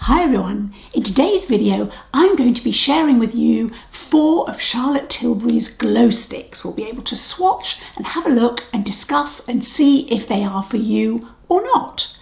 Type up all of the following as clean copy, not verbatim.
Hi everyone, in today's video I'm going to be sharing with you 4 of Charlotte Tilbury's glow sticks. We'll be able to swatch and have a look and discuss and see if they are for you or not.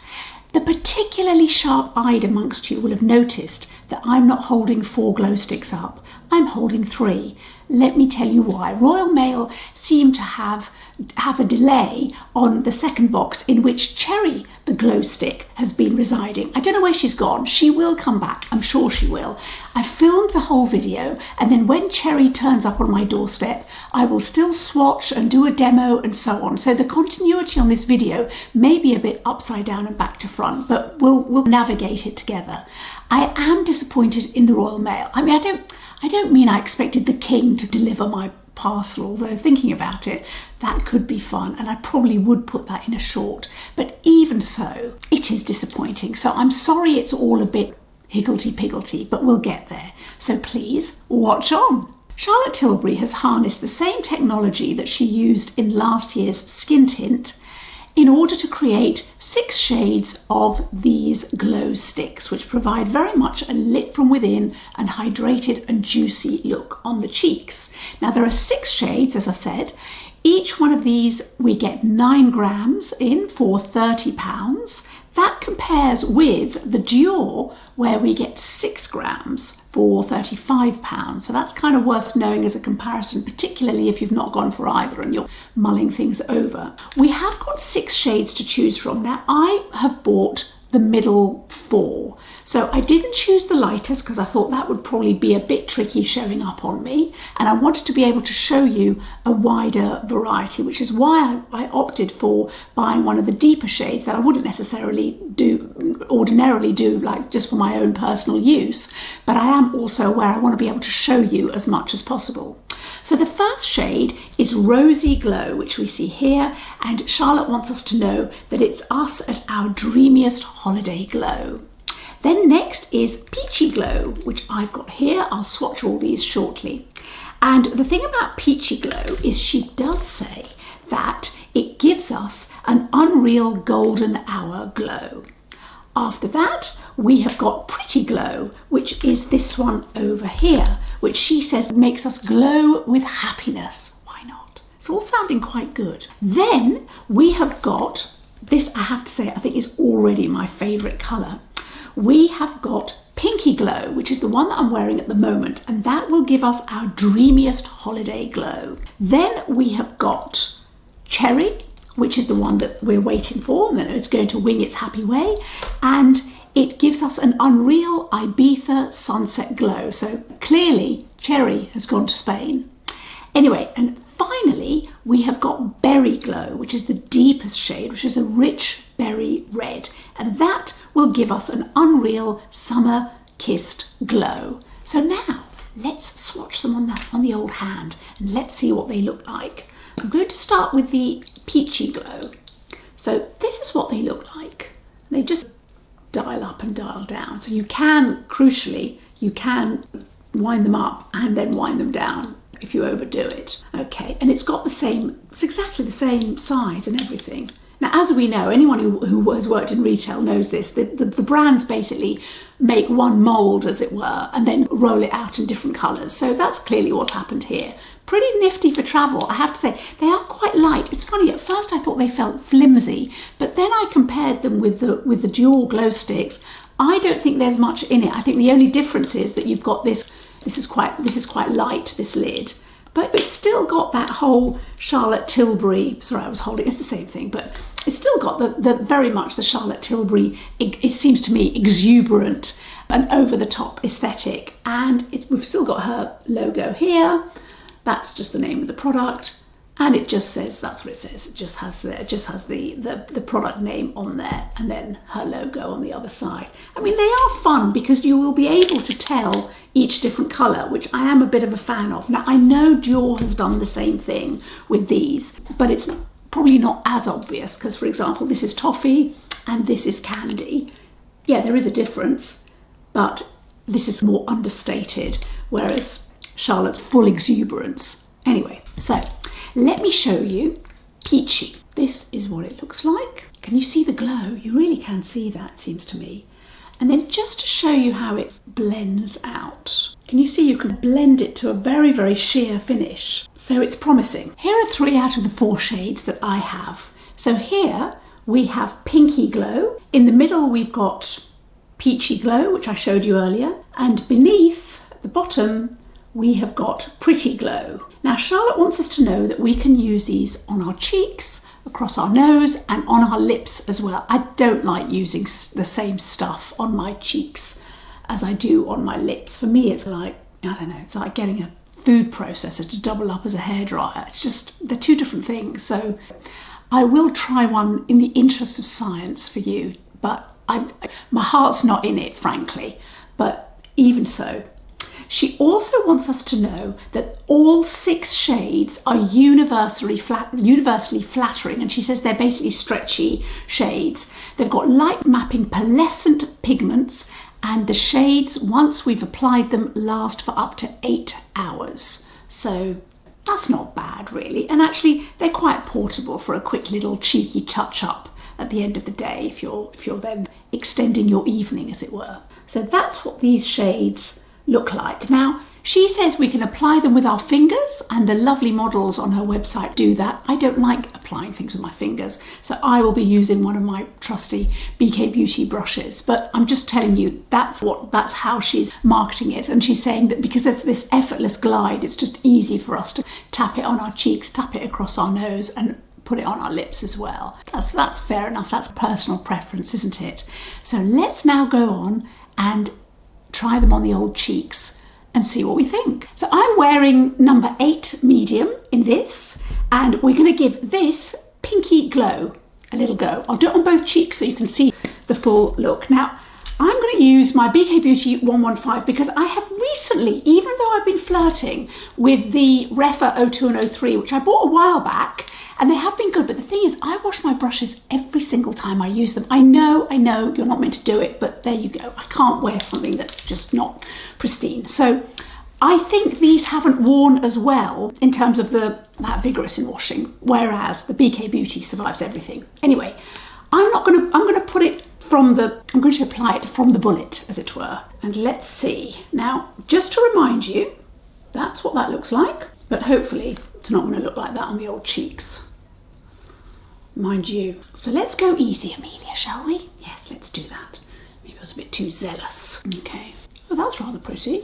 The particularly sharp-eyed amongst you will have noticed that I'm not holding 4 glow sticks up, I'm holding 3. Let me tell you why. Royal Mail seem to have a delay on the second box in which Cherry, the glow stick, has been residing. I don't know where she's gone. She will come back. I'm sure she will. I filmed the whole video, and then when Cherry turns up on my doorstep, I will still swatch and do a demo and so on. So the continuity on this video may be a bit upside down and back to front, but we'll navigate it together. I am disappointed in the Royal Mail. I mean, I don't mean I expected the king to deliver my parcel, although thinking about it, that could be fun, and I probably would put that in a short. But even so, it is disappointing. So I'm sorry it's all a bit higgledy-piggledy, but we'll get there. So please, watch on. Charlotte Tilbury has harnessed the same technology that she used in last year's Skin Tint in order to create 6 shades of these glow sticks, which provide very much a lit from within and hydrated and juicy look on the cheeks. Now there are 6 shades, as I said. Each one of these we get 9 grams in for £30. That compares with the Dior, where we get 6 grams for £35. So that's kind of worth knowing as a comparison, particularly if you've not gone for either and you're mulling things over. We have got 6 shades to choose from. Now I have bought the middle 4. So I didn't choose the lightest because I thought that would probably be a bit tricky showing up on me, and I wanted to be able to show you a wider variety, which is why I opted for buying one of the deeper shades that I wouldn't necessarily ordinarily do like just for my own personal use, but I am also aware I want to be able to show you as much as possible. So the first shade is Rosy Glow, which we see here, and Charlotte wants us to know that it's us at our dreamiest holiday glow. Then next is Peachy Glow, which I've got here. I'll swatch all these shortly. And the thing about Peachy Glow is she does say that it gives us an unreal golden hour glow. After that, we have got Pretty Glow, which is this one over here, which she says makes us glow with happiness. Why not? It's all sounding quite good. Then we have got this, I have to say, I think is already my favourite colour. We have got Pinky Glow, which is the one that I'm wearing at the moment, and that will give us our dreamiest holiday glow. Then we have got Cherry, which is the one that we're waiting for, and then it's going to wing its happy way, and it gives us an unreal Ibiza sunset glow. So clearly Cherry has gone to Spain. Anyway, and finally we have got Berry Glow, which is the deepest shade, which is a rich berry red, and that will give us an unreal summer kissed glow. So now let's swatch them on the old hand and let's see what they look like. I'm going to start with the Peachy Glow. So this is what they look like. They just dial up and dial down. So you can, crucially, you can wind them up and then wind them down if you overdo it. Okay, and it's got the same, it's exactly the same size and everything. Now, as we know, anyone who has worked in retail knows this, the brands basically make one mould, as it were, and then roll it out in different colours. So that's clearly what's happened here. Pretty nifty for travel, I have to say. They are quite light. It's funny, at first I thought they felt flimsy, but then I compared them with the Dior glow sticks. I don't think there's much in it. I think the only difference is that you've got this is quite light, this lid. But it's still got that whole Charlotte Tilbury, sorry I was holding, it's the same thing, but it's still got the very much the Charlotte Tilbury, it seems to me, exuberant and over-the-top aesthetic. And we've still got her logo here. That's just the name of the product. And it just says, that's what it says. It just has the product name on there and then her logo on the other side. I mean, they are fun because you will be able to tell each different colour, which I am a bit of a fan of. Now, I know Dior has done the same thing with these, but it's probably not as obvious because, for example, this is toffee and this is candy. Yeah, there is a difference, but this is more understated, whereas Charlotte's full exuberance. Anyway, so let me show you Peachy. This is what it looks like. Can you see the glow? You really can see that, seems to me. And then just to show you how it blends out. Can you see you can blend it to a very, very sheer finish? So it's promising. Here are 3 out of the 4 shades that I have. So here we have Pinky Glow. In the middle we've got Peachy Glow, which I showed you earlier. And beneath, at the bottom, we have got Pretty Glow. Now Charlotte wants us to know that we can use these on our cheeks, across our nose and on our lips as well. I don't like using the same stuff on my cheeks as I do on my lips. For me it's like, I don't know, it's like getting a food processor to double up as a hairdryer. It's just, they're 2 different things. So I will try one in the interest of science for you, but my heart's not in it, frankly. But even so, she also wants us to know that all 6 shades are universally flattering, and she says they're basically stretchy shades. They've got light mapping pearlescent pigments, and the shades, once we've applied them, last for up to 8 hours. So that's not bad really, and actually they're quite portable for a quick little cheeky touch-up at the end of the day if you're then extending your evening, as it were. So that's what these shades look like. Now she says we can apply them with our fingers, and the lovely models on her website do that. I don't like applying things with my fingers, so I will be using one of my trusty BK Beauty brushes. But I'm just telling you, that's how she's marketing it, and she's saying that because there's this effortless glide, it's just easy for us to tap it on our cheeks, tap it across our nose, and put it on our lips as well. That's fair enough. That's personal preference, isn't it? So let's now go on and try them on the old cheeks and see what we think. So I'm wearing number 8 medium in this, and we're going to give this Pinky Glow a little go. I'll do it on both cheeks so you can see the full look. Now I'm going to use my BK Beauty 115 because I have recently, even though I've been flirting with the Refa 02 and 03, which I bought a while back, and they have been good, but the thing is, I wash my brushes every single time I use them. I know you're not meant to do it, but there you go. I can't wear something that's just not pristine. So I think these haven't worn as well in terms of that vigorous in washing, whereas the BK Beauty survives everything. Anyway, I'm going to apply it from the bullet, as it were. And let's see. Now, just to remind you, that's what that looks like, but hopefully it's not going to look like that on the old cheeks, mind you. So let's go easy, Amelia, shall we? Yes, let's do that. Maybe I was a bit too zealous. Okay. Oh, that's rather pretty.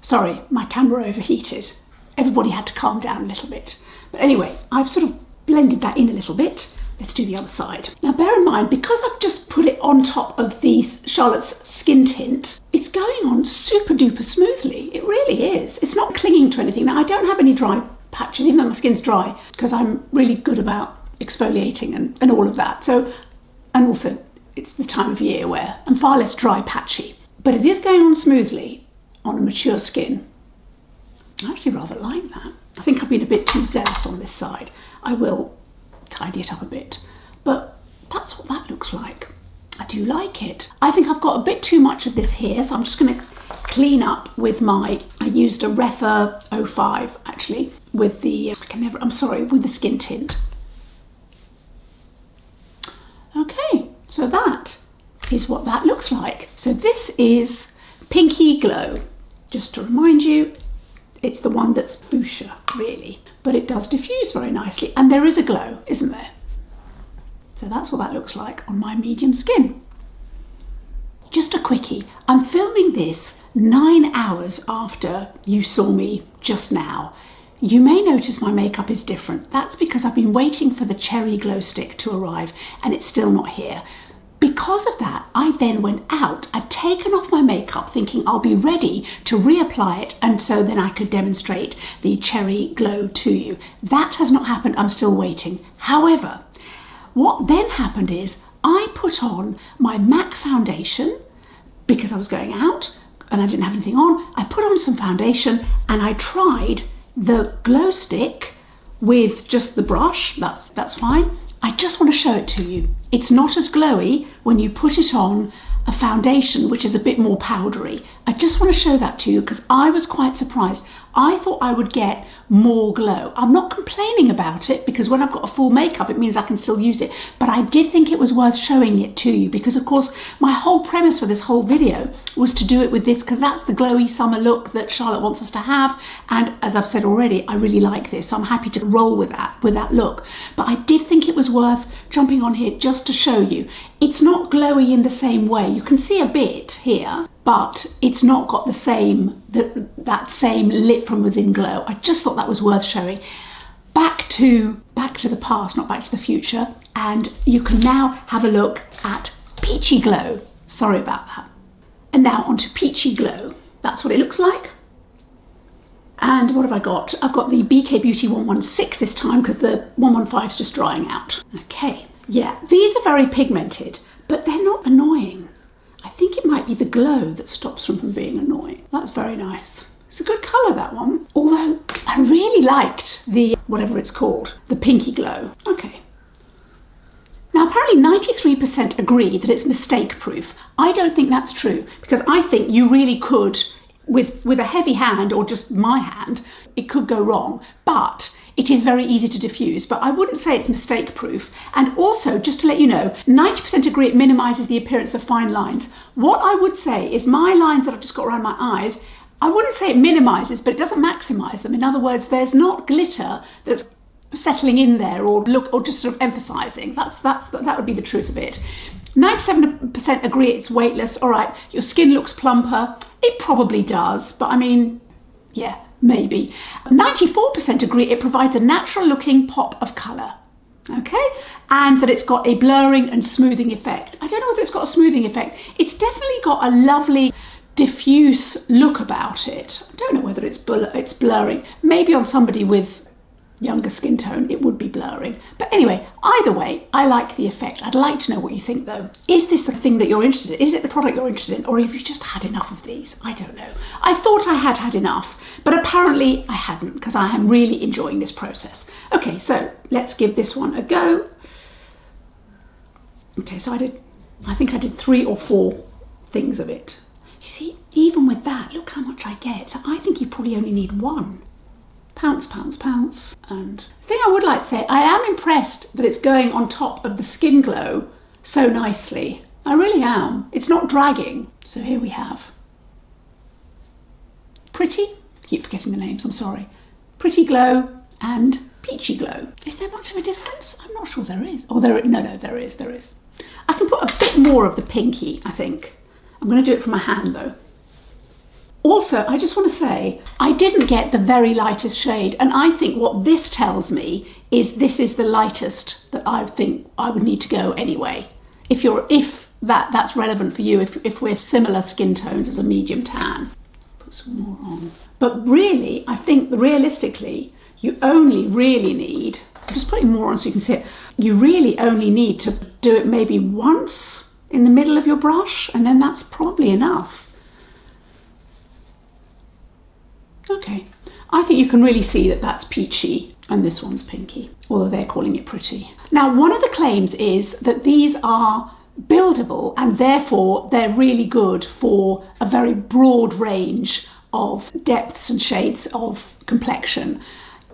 Sorry, my camera overheated. Everybody had to calm down a little bit. But anyway, I've sort of blended that in a little bit. Let's do the other side. Now bear in mind, because I've just put it on top of Charlotte's skin tint, it's going on super duper smoothly. It really is. It's not clinging to anything. Now I don't have any dry patches, even though my skin's dry, because I'm really good about exfoliating and all of that. So, and also it's the time of year where I'm far less dry patchy, but it is going on smoothly on a mature skin. I actually rather like that. I think I've been a bit too zealous on this side. I will tidy it up a bit, but that's what that looks like. I do like it. I think I've got a bit too much of this here, so I'm just going to clean up with I used a Refa 05 actually with the with the skin tint. Okay, so that is what that looks like. So this is Pinky Glow. Just to remind you, it's the one that's fuchsia, really, but it does diffuse very nicely, and there is a glow, isn't there? So that's what that looks like on my medium skin. Just a quickie, I'm filming this 9 hours after you saw me just now. You may notice my makeup is different. That's because I've been waiting for the cherry glow stick to arrive, and it's still not here. Because of that, I then went out. I'd taken off my makeup thinking I'll be ready to reapply it, and so then I could demonstrate the cherry glow to you. That has not happened. I'm still waiting. However, what then happened is I put on my MAC foundation because I was going out and I didn't have anything on. I put on some foundation and I tried the glow stick with just the brush. That's fine. I just want to show it to you. It's not as glowy when you put it on a foundation which is a bit more powdery. I just want to show that to you because I was quite surprised. I thought I would get more glow. I'm not complaining about it because when I've got a full makeup it means I can still use it, but I did think it was worth showing it to you because of course my whole premise for this whole video was to do it with this because that's the glowy summer look that Charlotte wants us to have, and as I've said already, I really like this, so I'm happy to roll with that look. But I did think it was worth jumping on here just to show you. It's not glowy in the same way. You can see a bit here, but it's not got the same, that same lit from within glow. I just thought that was worth showing. Back to the past, not back to the future, and you can now have a look at Peachy Glow. Sorry about that. And now onto Peachy Glow. That's what it looks like. And what have I got? I've got the BK Beauty 116 this time because the 115 is just drying out. Okay, yeah, these are very pigmented, but they're not annoying. I think it might be the glow that stops them from being annoying. That's very nice. It's a good colour, that one. Although I really liked the, whatever it's called, the Pinky Glow. Okay. Now apparently 93% agree that it's mistake proof. I don't think that's true because I think you really could, with a heavy hand or just my hand, it could go wrong. But it is very easy to diffuse, but I wouldn't say it's mistake proof. And also, just to let you know, 90% agree it minimises the appearance of fine lines. What I would say is my lines that I've just got around my eyes, I wouldn't say it minimises, but it doesn't maximise them. In other words, there's not glitter that's settling in there or just sort of emphasising. That would be the truth of it. 97% agree it's weightless. All right, your skin looks plumper. It probably does, but I mean, yeah, maybe. 94% agree it provides a natural looking pop of colour. Okay, and that it's got a blurring and smoothing effect. I don't know whether it's got a smoothing effect. It's definitely got a lovely diffuse look about it. I don't know whether it's blurring. Maybe on somebody with younger skin tone it would be blurring, but anyway, either way, I like the effect. I'd like to know what you think though. Is this the thing that you're interested in? Is it the product you're interested in, or have you just had enough of these? I don't know. I thought I had had enough, but apparently I hadn't, because I am really enjoying this process. Okay, so let's give this one a go. Okay, so I think I did 3 or 4 things of it. You see, even with that, look how much I get. So I think you probably only need 1. Pounce, pounce, pounce. And the thing I would like to say, I am impressed that it's going on top of the Skin Glow so nicely. I really am. It's not dragging. So here we have Pretty, I keep forgetting the names, I'm sorry. Pretty Glow and Peachy Glow. Is there much of a difference? I'm not sure there is. Oh, no, there is. I can put a bit more of the pinky, I think. I'm going to do it from my hand though. Also, I just want to say, I didn't get the very lightest shade, and I think what this tells me is this is the lightest that I think I would need to go anyway. If that's relevant for you, if we're similar skin tones as a medium tan. Put some more on. But really, I think realistically, you only really need, I'm just putting more on so you can see it, you really only need to do it maybe once in the middle of your brush, and then that's probably enough. Okay, I think you can really see that that's peachy and this one's pinky, although they're calling it pretty. Now, one of the claims is that these are buildable and therefore they're really good for a very broad range of depths and shades of complexion.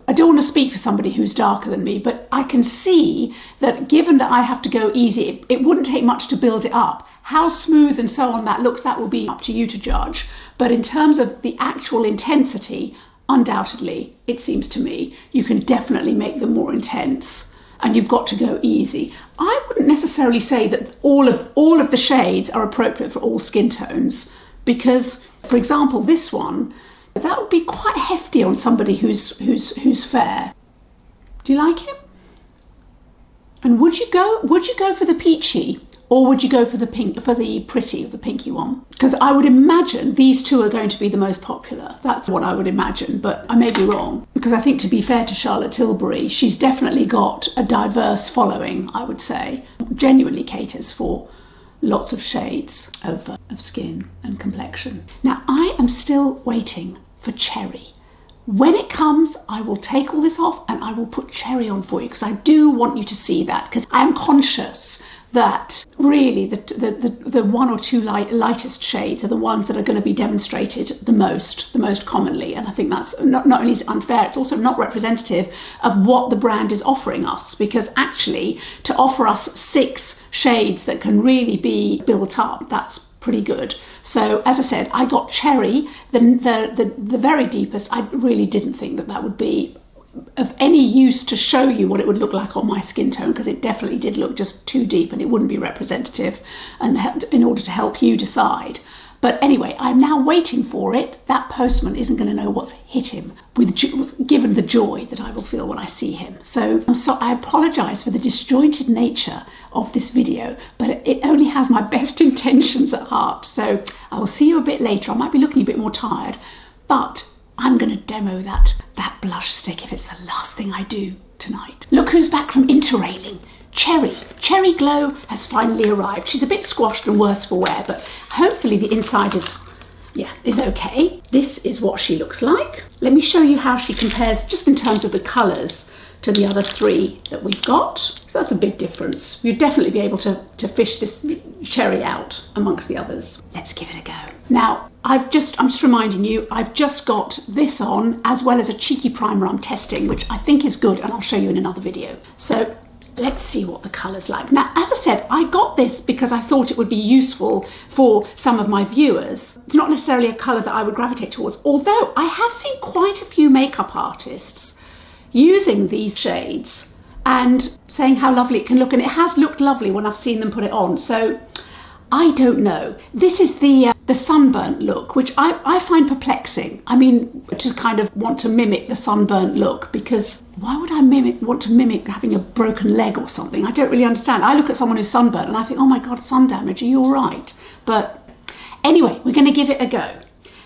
I don't want to speak for somebody who's darker than me, but I can see that given that I have to go easy, it wouldn't take much to build it up. How smooth and so on that looks, that will be up to you to judge. But in terms of the actual intensity, undoubtedly, it seems to me, you can definitely make them more intense, and you've got to go easy. I wouldn't necessarily say that all of the shades are appropriate for all skin tones, because, for example, this one, that would be quite hefty on somebody who's fair. Do you like it? And would you go for the peachy, or would you go for the pinky one? Because I would imagine these two are going to be the most popular. That's what I would imagine, but I may be wrong. Because I think, to be fair to Charlotte Tilbury, she's definitely got a diverse following, I would say. Genuinely caters for lots of shades of skin and complexion. Now, I am still waiting for Cherry. When it comes, I will take all this off and I will put Cherry on for you, because I do want you to see that, because I am conscious that really the one or two lightest shades are the ones that are going to be demonstrated the most commonly. And I think that's not only is unfair, it's also not representative of what the brand is offering us, because actually to offer us 6 shades that can really be built up, that's pretty good. So as I said, I got Cherry, the very deepest. I really didn't think that would be of any use to show you what it would look like on my skin tone, because it definitely did look just too deep and it wouldn't be representative and in order to help you decide. But anyway, I'm now waiting for it. That postman isn't going to know what's hit him, given the joy that I will feel when I see him. So I apologise for the disjointed nature of this video, but it only has my best intentions at heart. So I will see you a bit later. I might be looking a bit more tired, but I'm going to demo that blush stick if it's the last thing I do tonight. Look who's back from interrailing. Cherry Glow has finally arrived. She's a bit squashed and worse for wear, but hopefully the inside is okay. This is what she looks like. Let me show you how she compares just in terms of the colours to the other 3 that we've got. So that's a big difference. You'd definitely be able to fish this Cherry out amongst the others. Let's give it a go. Now, I'm just reminding you, I've just got this on as well as a cheeky primer I'm testing, which I think is good, and I'll show you in another video. So let's see what the colour's like. Now, as I said, I got this because I thought it would be useful for some of my viewers. It's not necessarily a colour that I would gravitate towards, although I have seen quite a few makeup artists using these shades and saying how lovely it can look, and it has looked lovely when I've seen them put it on. So I don't know. This is the sunburnt look, which I find perplexing. I mean, to kind of want to mimic the sunburnt look, because why would I want to mimic having a broken leg or something? I don't really understand. I look at someone who's sunburnt and I think, oh my God, sun damage, are you all right? But anyway, we're going to give it a go.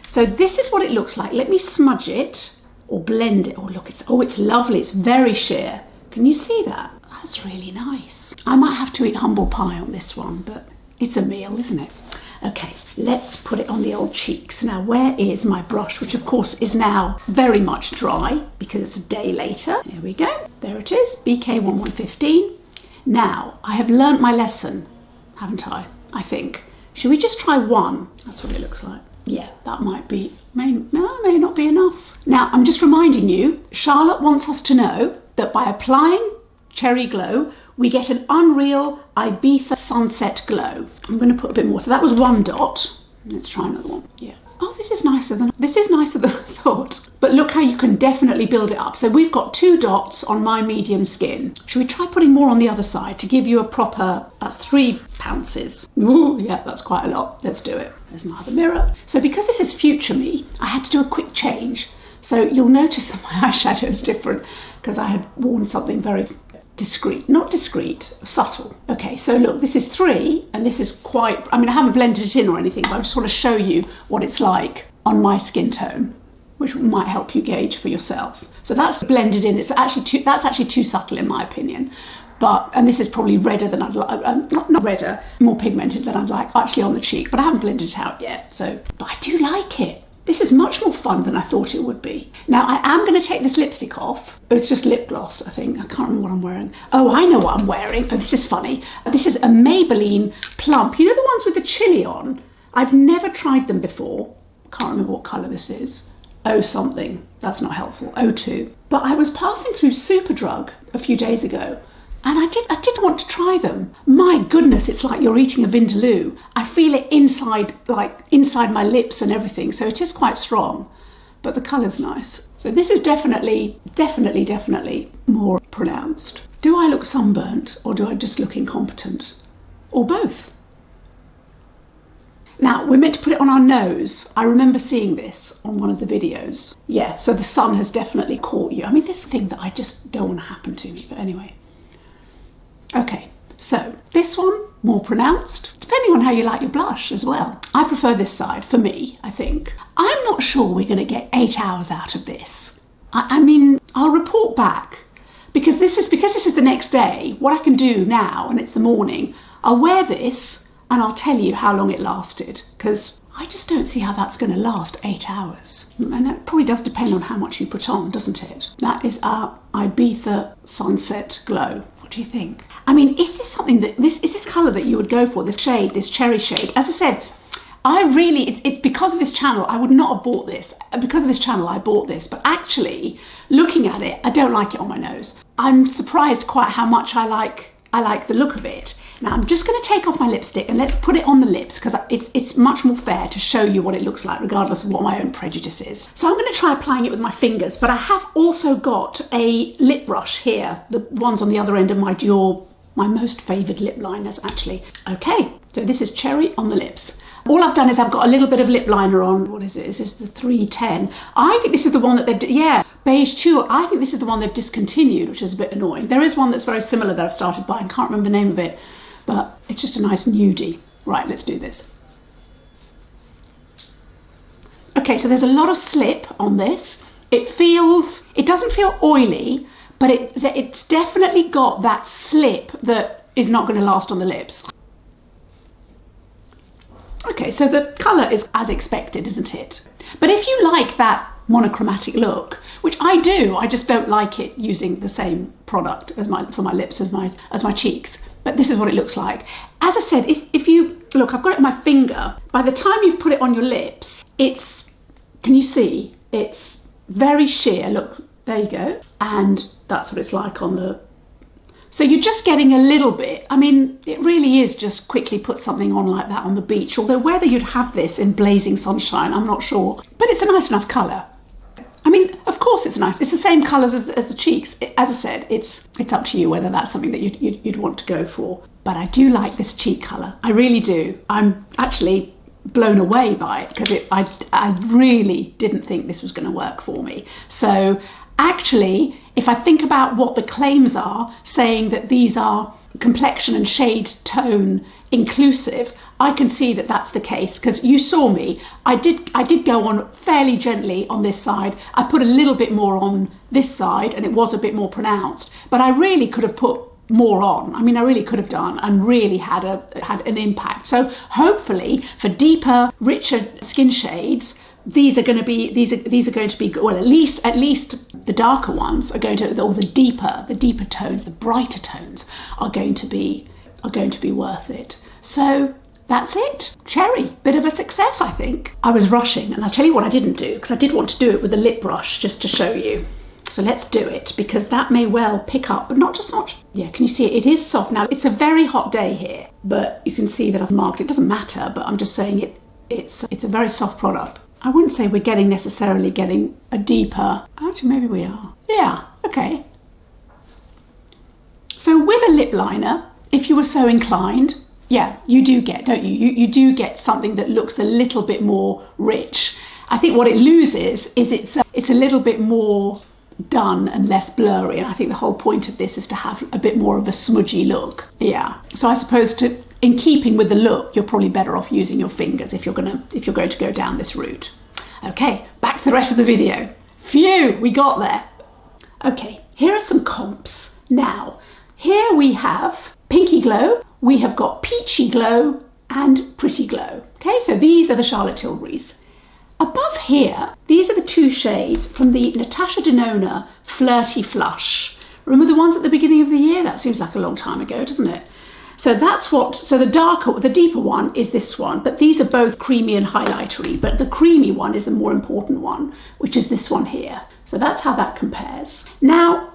So this is what it looks like. Let me smudge it or blend it. Oh, look, it's lovely. It's very sheer. Can you see that? That's really nice. I might have to eat humble pie on this one, but it's a meal, isn't it? Okay, let's put it on the old cheeks. Now, where is my brush, which of course is now very much dry because it's a day later. Here we go. There it is, BK1115. Now, I have learnt my lesson, haven't I? I think. Should we just try one? That's what it looks like. Yeah, that may not be enough. Now, I'm just reminding you, Charlotte wants us to know that by applying Cherry Glow, we get an unreal Ibiza sunset glow. I'm going to put a bit more. So that was 1 dot. Let's try another one. Yeah. Oh, this is nicer than I thought. But look how you can definitely build it up. So we've got 2 dots on my medium skin. Should we try putting more on the other side to give you a proper, that's 3 pounces. Ooh, yeah, that's quite a lot. Let's do it. There's my other mirror. So because this is future me, I had to do a quick change. So you'll notice that my eyeshadow is different because I had worn something very not discreet, subtle. Okay, so look, this is 3 and this is quite, I mean, I haven't blended it in or anything, but I just want to show you what it's like on my skin tone, which might help you gauge for yourself. So that's blended in. That's actually too subtle in my opinion. And this is probably redder than I'd like, not redder, more pigmented than I'd like actually on the cheek, but I haven't blended it out yet. But I do like it. This is much more fun than I thought it would be. Now, I am going to take this lipstick off. It's just lip gloss, I think. I can't remember what I'm wearing. Oh, I know what I'm wearing. Oh, this is funny. This is a Maybelline Plump. You know the ones with the chili on? I've never tried them before. Can't remember what colour this is. Oh something. That's not helpful. O2. But I was passing through Superdrug a few days ago, and I did want to try them. My goodness, it's like you're eating a Vindaloo. I feel it inside my lips and everything, so it is quite strong, but the colour's nice. So this is definitely more pronounced. Do I look sunburnt or do I just look incompetent? Or both? Now, we're meant to put it on our nose. I remember seeing this on one of the videos. Yeah, so the sun has definitely caught you. I mean, this thing that I just don't want to happen to me, but anyway. Okay, so this one, more pronounced, depending on how you like your blush as well. I prefer this side, for me, I think. I'm not sure we're going to get 8 hours out of this. I mean, I'll report back, because this is the next day. What I can do now, and it's the morning, I'll wear this and I'll tell you how long it lasted, because I just don't see how that's going to last 8 hours. And that probably does depend on how much you put on, doesn't it? That is our Ibiza Sunset Glow. What do you think? I mean, is this something that, is this colour that you would go for, this shade, this cherry shade? As I said, it's because of this channel, I would not have bought this. Because of this channel, I bought this. But actually, looking at it, I don't like it on my nose. I'm surprised quite how much I like the look of it. Now, I'm just going to take off my lipstick and let's put it on the lips, because it's much more fair to show you what it looks like, regardless of what my own prejudice is. So I'm going to try applying it with my fingers, but I have also got a lip brush here, the ones on the other end of my Dior, my most favoured lip liners, actually. Okay, so this is cherry on the lips. All I've done is I've got a little bit of lip liner on. What is it? Is this the 310? I think this is the one that they've, yeah, beige 2. I think this is the one they've discontinued, which is a bit annoying. There is one that's very similar that I've started buying. Can't remember the name of it, but it's just a nice nudie. Right, let's do this. Okay, so there's a lot of slip on this. It doesn't feel oily, but it's definitely got that slip that is not going to last on the lips. Okay, so the colour is as expected, isn't it? But if you like that monochromatic look, which I do, I just don't like it using the same product as for my lips as my cheeks. But this is what it looks like. As I said, if you look, I've got it on my finger. By the time you've put it on your lips, can you see? It's very sheer. Look, there you go. And that's what it's like on the. So you're just getting a little bit. I mean, it really is just quickly put something on like that on the beach. Although whether you'd have this in blazing sunshine, I'm not sure. But it's a nice enough colour. I mean, of course it's nice. It's the same colours as the cheeks. As I said, it's up to you whether that's something that you'd want to go for. But I do like this cheek colour. I really do. I'm actually blown away by it, because I really didn't think this was going to work for me. So actually, if I think about what the claims are, saying that these are complexion and shade tone inclusive, I can see that that's the case, because you saw me. I did go on fairly gently on this side. I put a little bit more on this side and it was a bit more pronounced, but I really could have put more on. I mean, I really could have done and really had an impact. So hopefully for deeper, richer skin shades, these are going to be good. Well, at least the darker ones are going to, or the deeper tones, the brighter tones are going to be worth it. So that's it. Cherry, bit of a success, I think. I was rushing, and I'll tell you what I didn't do, because I did want to do it with a lip brush just to show you. So let's do it, because that may well pick up, but not just much. Yeah, can you see it? It is soft. Now, it's a very hot day here, but you can see that I've marked it. It doesn't matter, but I'm just saying it's a very soft product. I wouldn't say we're necessarily getting a deeper, actually maybe we are. Yeah, okay. So with a lip liner, if you were so inclined, yeah, you do get, don't you? You do get something that looks a little bit more rich. I think what it loses is it's a little bit more done and less blurry, and I think the whole point of this is to have a bit more of a smudgy look. Yeah, so I suppose in keeping with the look, you're probably better off using your fingers if you're going to go down this route. Okay, back to the rest of the video. Phew, we got there. Okay, here are some comps. Now, here we have Pinky Glow, we have got Peachy Glow and Pretty Glow. Okay, so these are the Charlotte Tilburys. Above here, these are the two shades from the Natasha Denona Flirty Flush. Remember the ones at the beginning of the year? That seems like a long time ago, doesn't it? So the deeper one is this one, but these are both creamy and highlightery, but the creamy one is the more important one, which is this one here. So that's how that compares. Now,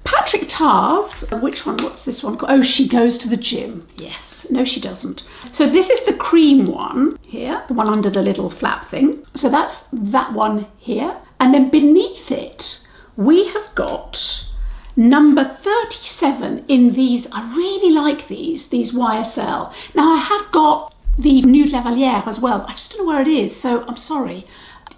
Patrick Tar's, what's this one called? Oh, She Goes to the Gym. Yes, no she doesn't. So this is the cream one here, the one under the little flap thing. So that's that one here. And then beneath it, we have got number 37 in these. I really like these YSL. Now I have got the Nude Lavalier as well, but I just don't know where it is, so I'm sorry.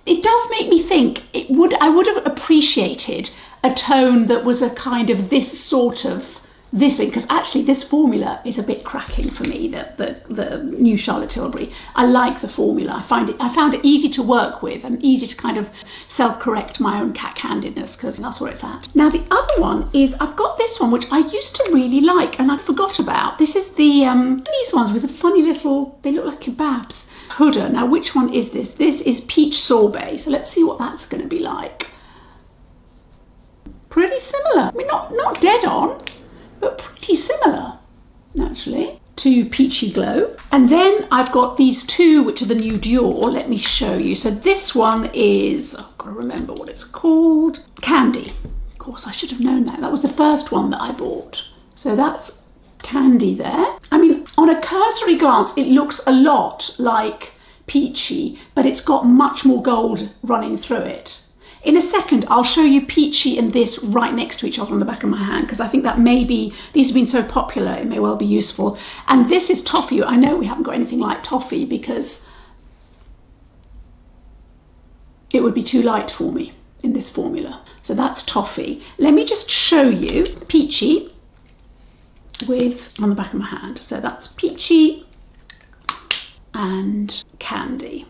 It does make me think I would have appreciated a tone that was a kind of this thing, because actually this formula is a bit cracking for me, the new Charlotte Tilbury. I like the formula. I found it easy to work with and easy to kind of self-correct my own cack-handedness, because that's where it's at. Now the other one is, I've got this one which I used to really like and I forgot about. This is these ones with a funny little, they look like kebabs. Huda. Now which one is this? This is Peach Sorbet. So let's see what that's going to be like. Pretty similar. I mean, not dead on, but pretty similar, actually, to Peachy Glow. And then I've got these two, which are the new Dior. Let me show you. So this one is, I've got to remember what it's called, Candy. Of course, I should have known that. That was the first one that I bought. So that's Candy there. I mean, on a cursory glance, it looks a lot like Peachy, but it's got much more gold running through it. In a second, I'll show you Peachy and this right next to each other on the back of my hand, because I think that maybe, these have been so popular, it may well be useful. And this is Toffee. I know we haven't got anything like Toffee because it would be too light for me in this formula. So that's Toffee. Let me just show you Peachy with, on the back of my hand. So that's Peachy and Candy.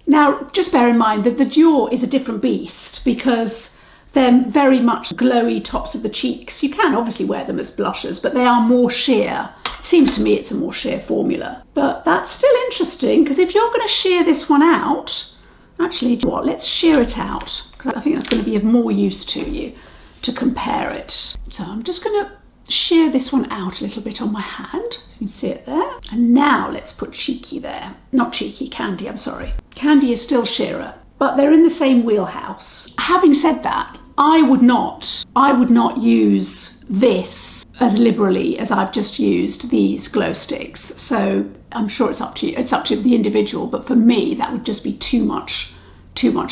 Now, just bear in mind that the Dior is a different beast because they're very much glowy tops of the cheeks. You can obviously wear them as blushes, but they are more sheer. It seems to me it's a more sheer formula. But that's still interesting because if you're going to sheer this one out, actually, what? Let's sheer it out because I think that's going to be of more use to you to compare it. So I'm just going to sheer this one out a little bit on my hand. You can see it there. And now let's put Cheeky there. Not Cheeky, Candy, I'm sorry. Candy is still sheerer, but they're in the same wheelhouse. Having said that, I would not use this as liberally as I've just used these glow sticks. So I'm sure it's up to you. It's up to the individual, but for me, that would just be too much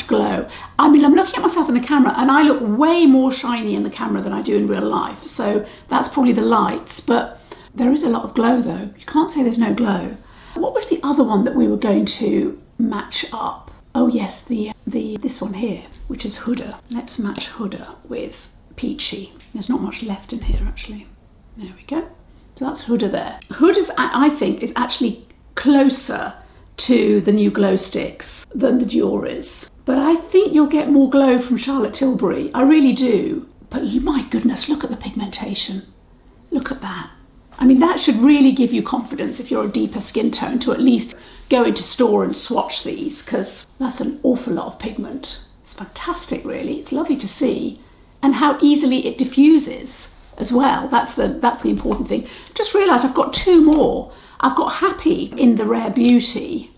glow. I mean, I'm looking at myself in the camera and I look way more shiny in the camera than I do in real life. So that's probably the lights, but there is a lot of glow though. You can't say there's no glow. What was the other one that we were going to match up? Oh yes, this one here, which is Huda. Let's match Huda with Peachy. There's not much left in here actually. There we go. So that's Huda there. Huda's, I think, is actually closer to the new glow sticks than the Dior is. But I think you'll get more glow from Charlotte Tilbury. I really do. But my goodness, look at the pigmentation. Look at that. I mean, that should really give you confidence if you're a deeper skin tone to at least go into store and swatch these, because that's an awful lot of pigment. It's fantastic, really. It's lovely to see. And how easily it diffuses as well. That's the important thing. Just realised I've got two more. I've got Happy in the Rare Beauty.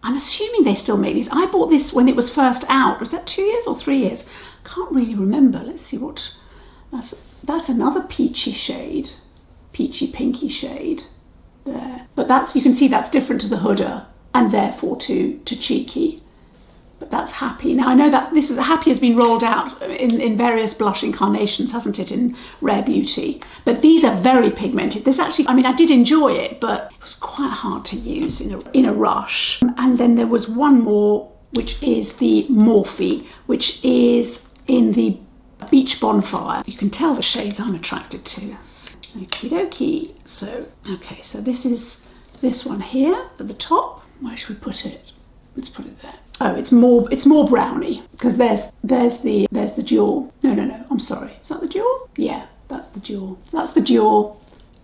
I'm assuming they still make these. I bought this when it was first out. Was that 2 years or 3 years? Can't really remember. Let's see what... That's another peachy shade. Peachy pinky shade there. But that's, you can see that's different to the Huda and therefore to Cheeky. But that's Happy. Now I know that this is Happy has been rolled out in various blush incarnations, hasn't it, in Rare Beauty. But these are very pigmented. There's actually, I mean, I did enjoy it, but it was quite hard to use in a rush. And then there was one more, which is the Morphe, which is in the Beach Bonfire. You can tell the shades I'm attracted to. Okie dokie. So, okay, so this is this one here at the top. Where should we put it? Let's put it there. Oh, it's more browny because there's the Dior. No, I'm sorry. Is that the Dior? Yeah, that's the Dior. That's the Dior.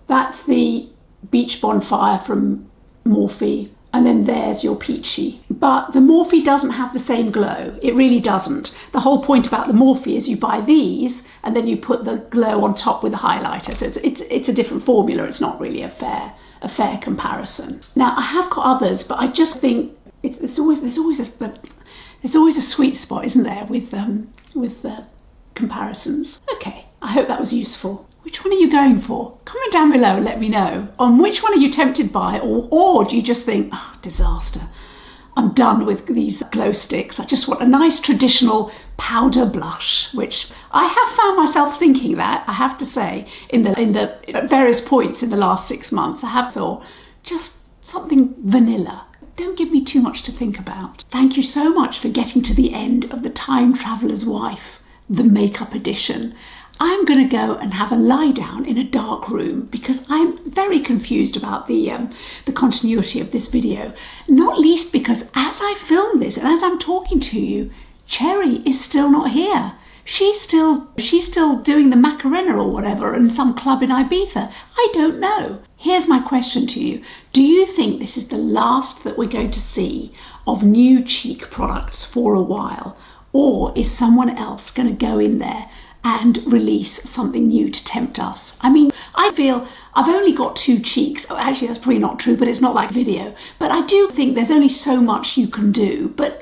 That's the Beach Bonfire from Morphe. And then there's your Peachy. But the Morphe doesn't have the same glow. It really doesn't. The whole point about the Morphe is you buy these and then you put the glow on top with a highlighter. So it's a different formula. It's not really a fair comparison. Now I have got others, but I just think there's always a sweet spot, isn't there, with the comparisons. Okay, I hope that was useful. Which one are you going for? Comment down below and let me know. On which one are you tempted by, or do you just think, oh, disaster, I'm done with these glow sticks. I just want a nice traditional powder blush, which I have found myself thinking that, I have to say, at various points in the last 6 months. I have thought, just something vanilla. Don't give me too much to think about. Thank you so much for getting to the end of The Time Traveller's Wife, the makeup edition. I'm going to go and have a lie down in a dark room because I'm very confused about the continuity of this video. Not least because as I film this and as I'm talking to you, Cherry is still not here. She's still doing the Macarena or whatever in some club in Ibiza. I don't know. Here's my question to you. Do you think this is the last that we're going to see of new cheek products for a while? Or is someone else going to go in there and release something new to tempt us. I mean, I feel I've only got 2 cheeks. Oh, actually, that's probably not true, but it's not like video. But I do think there's only so much you can do. But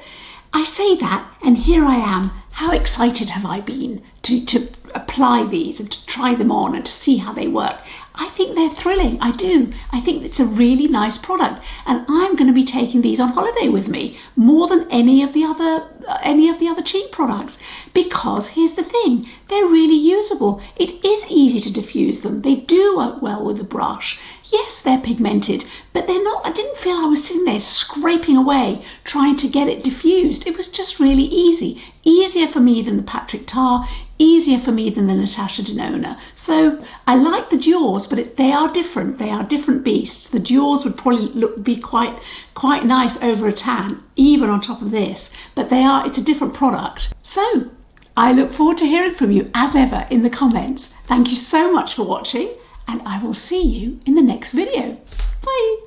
I say that, and here I am. How excited have I been to apply these and to try them on and to see how they work? I think they're thrilling. I do. I think it's a really nice product, and I'm going to be taking these on holiday with me more than any of the other cheek products, because here's the thing, they're really usable. It is easy to diffuse them. They do work well with the brush. Yes, they're pigmented, but they're not. I didn't feel I was sitting there scraping away trying to get it diffused. It was just really easy. Easier for me than the Patrick Tar, easier for me than the Natasha Denona. So I like the Dior's, but they are different. They are different beasts. The Dior's would probably be quite nice over a tan, even on top of this. But it's a different product. So I look forward to hearing from you as ever in the comments. Thank you so much for watching, and I will see you in the next video. Bye.